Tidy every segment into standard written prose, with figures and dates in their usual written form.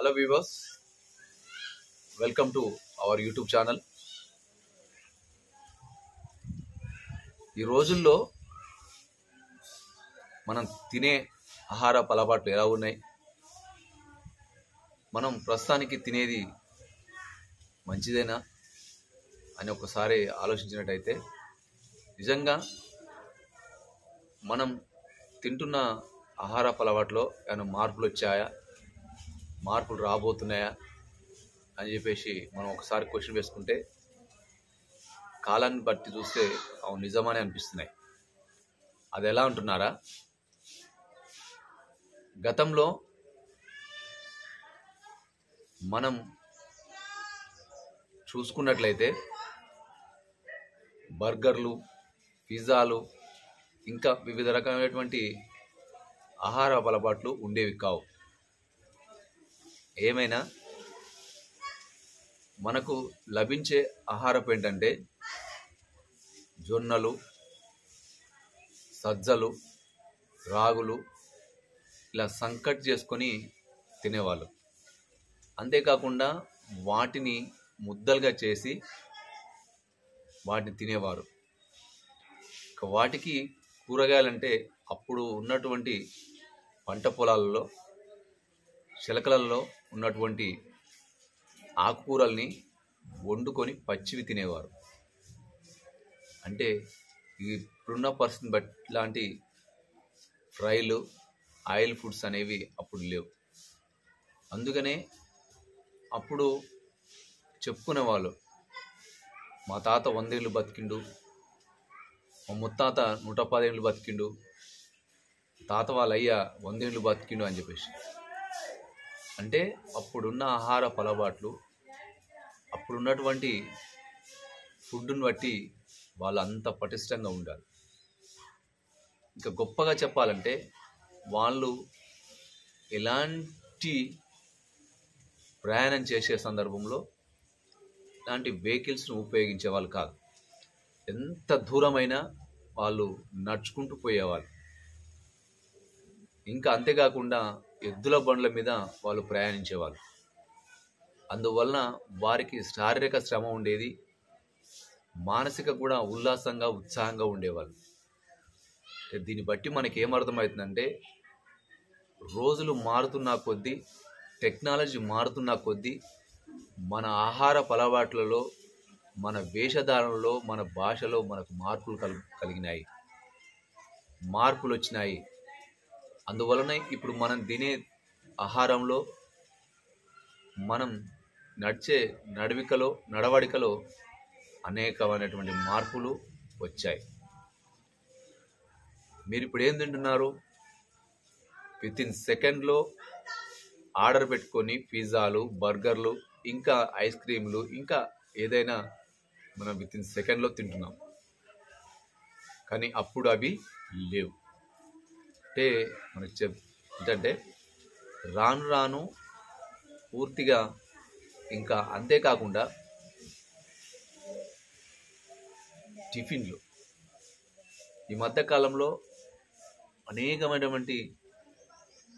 Hello viewers, welcome to our YouTube channel. ఈ రోజుల్లో మనం తినే ఆహారపు అలవాట్లు ఎలా ఉన్నాయి, మనం ప్రస్తుతానికి తినేది మంచిదేనా అని ఒకసారి ఆలోచించినట్టయితే నిజంగా మనం తింటున్న ఆహారపు అలవాట్లో ఏమైనా మార్పులు వచ్చాయా, మార్పులు రాబోతున్నాయా అని చెప్పేసి మనం ఒకసారి క్వశ్చన్ వేసుకుంటే కాలాన్ని బట్టి చూస్తే అవును నిజమని అనిపిస్తున్నాయి. అది ఎలా అంటున్నారా, గతంలో మనం చూసుకున్నట్లయితే బర్గర్లు, పిజ్జాలు ఇంకా వివిధ రకమైనటువంటి ఆహార అలవాట్లు ఉండేవి కావు. ఏమైనా మనకు లభించే ఆహారపు ఏంటంటే జొన్నలు, సజ్జలు, రాగులు ఇలా సంకట్ చేసుకొని తినేవాళ్ళు. అంతేకాకుండా వాటిని ముద్దలుగా చేసి వాటిని తినేవారు. వాటికి కూరగాయలంటే అప్పుడు ఉన్నటువంటి పంట పొలాలలో, చిలకలలో ఉన్నటువంటి ఆకుకూరల్ని వండుకొని పచ్చివి తినేవారు. అంటే ఇప్పుడున్న పరిస్థితిని బట్టి ఇలాంటి ఫ్రైలు, ఆయిల్ ఫుడ్స్ అనేవి అప్పుడు లేవు. అందుకనే అప్పుడు చెప్పుకునేవాళ్ళు, మా తాత 100 ఏళ్ళు బతికిండు, మా ముత్తాత 110 ఏళ్ళు బతికిండు, తాత వాళ్ళ అయ్య 100 ఏళ్ళు బతికిండు అని చెప్పేసి. అంటే అప్పుడున్న ఆహార అలవాట్లు, అప్పుడున్నటువంటి ఫుడ్ని బట్టి వాళ్ళు అంత పటిష్టంగా ఉండాలి. ఇంకా గొప్పగా చెప్పాలంటే వాళ్ళు ఎలాంటి ప్రయాణం చేసే సందర్భంలో ఇలాంటి వెహికల్స్ను ఉపయోగించే వాళ్ళు కాదు. ఎంత దూరమైనా వాళ్ళు నడుచుకుంటూ పోయేవాళ్ళు. ఇంకా అంతేకాకుండా ఎద్దుల బండ్ల మీద వాళ్ళు ప్రయాణించేవాళ్ళు. అందువలన వారికి శారీరక శ్రమ ఉండేది, మానసిక కూడా ఉల్లాసంగా, ఉత్సాహంగా ఉండేవాళ్ళు. దీన్ని బట్టి మనకి ఏమర్థమవుతుందంటే రోజులు మారుతున్న కొద్దీ, టెక్నాలజీ మారుతున్న కొద్దీ మన ఆహార అలవాట్లలో, మన వేషధారణలో, మన భాషలో మనకు మార్పులు కలిగినాయి, మార్పులు వచ్చినాయి. అందువలన ఇప్పుడు మనం తినే ఆహారంలో, మనం నడిచే నడవడికలో అనేకమైనటువంటి మార్పులు వచ్చాయి. మీరు ఇప్పుడు ఏం తింటున్నారు? వితిన్ సెకండ్లో ఆర్డర్ పెట్టుకొని పిజ్జాలు, బర్గర్లు, ఇంకా ఐస్ క్రీమ్లు, ఇంకా ఏదైనా మనం వితిన్ సెకండ్లో తింటున్నాం. కానీ అప్పుడు అవి లేవు. అంటే మనకు ఏంటంటే రాను రాను పూర్తిగా, ఇంకా అంతేకాకుండా టిఫిన్లు ఈ మధ్యకాలంలో అనేకమైనటువంటి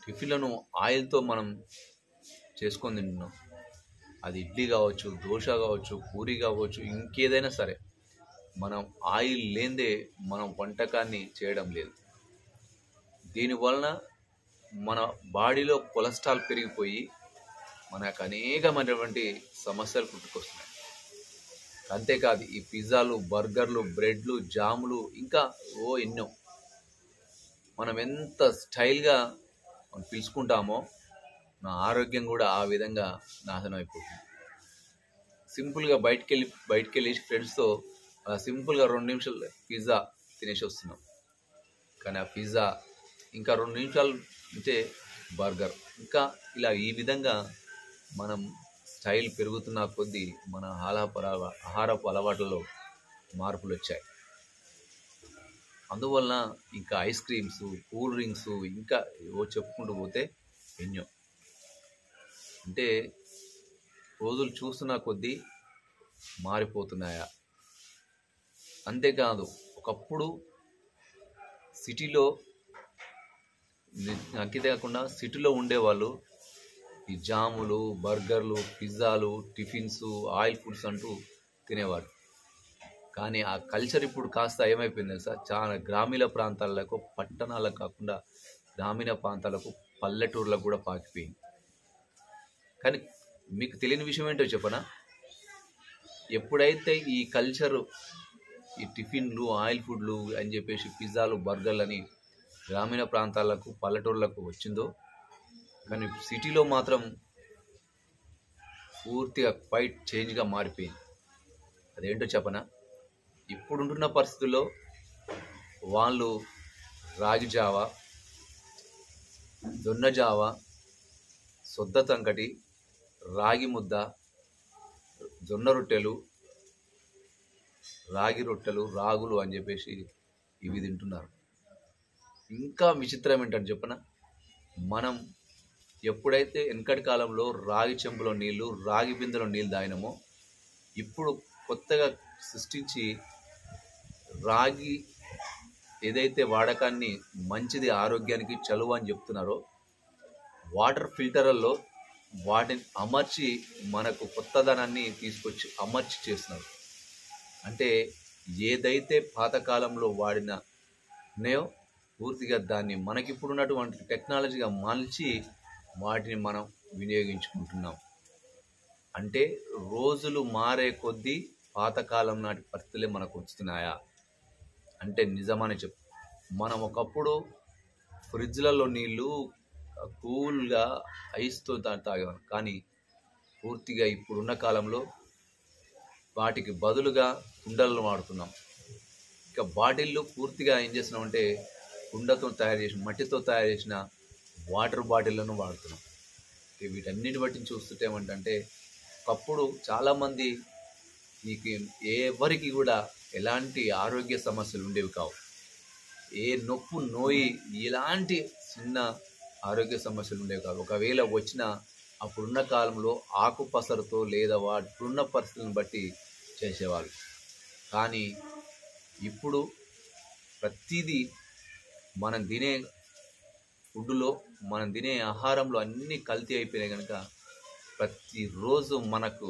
టిఫిన్లను ఆయిల్తో మనం చేసుకొని తింటున్నాం. అది ఇడ్లీ కావచ్చు, దోశ కావచ్చు, పూరి కావచ్చు, ఇంకేదైనా సరే మనం ఆయిల్ లేనిదే మనం వంటకాన్ని చేయడం లేదు. దీనివలన మన బాడీలో కొలెస్ట్రాల్ పెరిగిపోయి మనకు అనేకమైనటువంటి సమస్యలు పుట్టుకొస్తున్నాయి. అంతేకాదు ఈ పిజ్జాలు, బర్గర్లు, బ్రెడ్లు, జాములు, ఇంకా ఎన్నో మనం ఎంత స్టైల్గా మనం పిలుచుకుంటామో మన ఆరోగ్యం కూడా ఆ విధంగా నాశనం అయిపోతుంది. సింపుల్గా బయటికి వెళ్ళి ఫ్రెండ్స్తో అలా సింపుల్గా 2 నిమిషాలు పిజ్జా తినేసి వస్తున్నాం. కానీ ఆ పిజ్జా ఇంకా 2 నిమిషాలు అంటే బర్గర్, ఇంకా ఇలా ఈ విధంగా మనం స్టైల్ పెరుగుతున్న కొద్దీ మన ఆహారపు అలవాట్లలో మార్పులు వచ్చాయి. అందువలన ఇంకా ఐస్ క్రీమ్స్, కూల్ డ్రింక్స్, ఇంకా చెప్పుకుంటూ పోతే ఎన్నో. అంటే రోజులు చూస్తున్న కొద్దీ మారిపోతున్నాయా? అంతేకాదు ఒకప్పుడు సిటీలో అంతే కాకుండా సిటీలో ఉండేవాళ్ళు ఈ జాములు, బర్గర్లు, పిజ్జాలు, టిఫిన్స్, ఆయిల్ ఫుడ్స్ అంటూ తినేవారు. కానీ ఆ కల్చర్ ఇప్పుడు కాస్త ఏమైపోయింది తెలుసా, చాలా గ్రామీణ ప్రాంతాలకు, పట్టణాలకు కాకుండా గ్రామీణ ప్రాంతాలకు, పల్లెటూర్లకు కూడా పాకిపోయింది. కానీ మీకు తెలియని విషయం ఏంటో చెప్పనా, ఎప్పుడైతే ఈ కల్చరు, ఈ టిఫిన్లు, ఆయిల్ ఫుడ్లు అని చెప్పేసి పిజ్జాలు, బర్గర్లు అని గ్రామీణ ప్రాంతాలకు, పల్లెటూర్లకు వచ్చిందో, కానీ సిటీలో మాత్రం పూర్తిగా క్వైట్ చేంజ్గా మారిపోయింది. అదేంటో చెప్పనా, ఇప్పుడుంటున్న పరిస్థితుల్లో వాళ్ళు రాగి జావ, జొన్న జావ, సొద్ద తంకటి, రాగి ముద్ద, జొన్న రొట్టెలు, రాగి రొట్టెలు, రాగులు అని చెప్పేసి ఇవి తింటున్నారు. ఇంకా విచిత్రం ఏంటని చెప్పనా, మనం ఎప్పుడైతే వెనకటి కాలంలో రాగి చెంబులో నీళ్లు, రాగి బిందెలో నీళ్ళు తాగినామో, ఇప్పుడు కొత్తగా సృష్టించి రాగి ఏదైతే వాడకాన్ని మంచిది, ఆరోగ్యానికి చలువ అని చెప్తున్నారో, వాటర్ ఫిల్టర్లలో వాటిని అమర్చి మనకు కొత్తదనాన్ని తీసుకొచ్చి అమర్చి చేస్తున్నారు. అంటే ఏదైతే పాతకాలంలో వాడినో పూర్తిగా దాన్ని మనకిప్పుడున్నటువంటి టెక్నాలజీగా మలిచి వాటిని మనం వినియోగించుకుంటున్నాం. అంటే రోజులు మారే కొద్దీ పాతకాలం నాటి పరిస్థితులే మనకు వస్తున్నాయా అంటే నిజమని చెప్పు. మనం ఒకప్పుడు ఫ్రిడ్జ్లలో నీళ్ళు కూల్గా ఐస్తో తాగేవాం. కానీ పూర్తిగా ఇప్పుడున్న కాలంలో వాటికి బదులుగా కుండలను వాడుతున్నాం. ఇక బాటిళ్ళు పూర్తిగా ఏం చేస్తున్నామంటే కుండతో తయారు చేసిన, మట్టితో తయారు చేసిన వాటర్ బాటిళ్లను వాడుతున్నాం. వీటన్నిటి బట్టి చూస్తుంటే ఏమంటే, ఒకప్పుడు చాలామంది నీకు ఎవరికి కూడా ఎలాంటి ఆరోగ్య సమస్యలు ఉండేవి కావు. ఏ నొప్పు, నోయి, ఇలాంటి చిన్న ఆరోగ్య సమస్యలు ఉండేవి కావు. ఒకవేళ వచ్చినా అప్పుడున్న కాలంలో ఆకుపసరుతో లేదా వాటికున్న పరిస్థితులను బట్టి చేసేవాళ్ళు. కానీ ఇప్పుడు ప్రతిదీ మనం తినే ఫుడ్లో, మనం తినే ఆహారంలో అన్నీ కల్తీ అయిపోయినాయి కనుక ప్రతిరోజు మనకు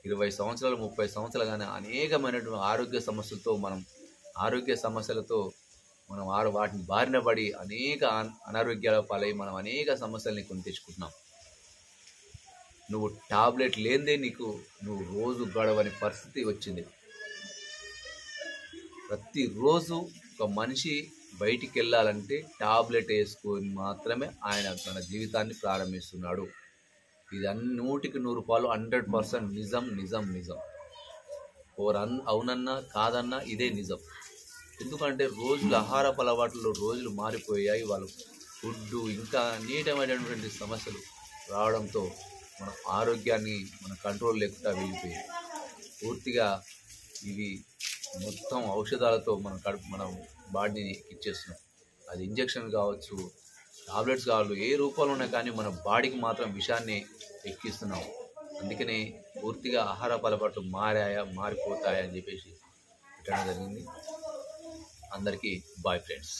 20 సంవత్సరాలు, 30 సంవత్సరాలు కానీ అనేకమైనటువంటి ఆరోగ్య సమస్యలతో మనం వాటిని బారిన పడి అనేక అనారోగ్యాల పాలై మనం అనేక సమస్యల్ని కొని తెచ్చుకుంటున్నాం. నువ్వు టాబ్లెట్ లేనిదే నువ్వు రోజు గడవని పరిస్థితి వచ్చింది. ప్రతిరోజు ఒక మనిషి బయటికి వెళ్ళాలంటే టాబ్లెట్ వేసుకొని మాత్రమే ఆయన తన జీవితాన్ని ప్రారంభిస్తున్నాడు. ఇది 100కి 100 రూపాయలు 100% నిజం నిజం నిజం. అవునన్నా కాదన్నా ఇదే నిజం. ఎందుకంటే రోజులు ఆహారపు అలవాట్లలో రోజులు మారిపోయాయి. వాళ్ళు ఫుడ్ ఇంకా అనేకమైనటువంటి సమస్యలు రావడంతో మన ఆరోగ్యాన్ని మన కంట్రోల్ లేకుండా వెళ్ళిపోయింది. పూర్తిగా ఇవి మొత్తం ఔషధాలతో మన బాడీని ఇచ్చేస్తున్నాం. అది ఇంజెక్షన్ కావచ్చు, టాబ్లెట్స్ కావాలి, ఏ రూపంలో ఉన్నా కానీ మన బాడీకి మాత్రం విషాన్ని ఎక్కిస్తున్నాం. అందుకనే పూర్తిగా ఆహారపు అలవాట్లు మారిపోతాయా అని చెప్పేసి పెట్టడం జరిగింది. అందరికీ బాయ్ ఫ్రెండ్స్.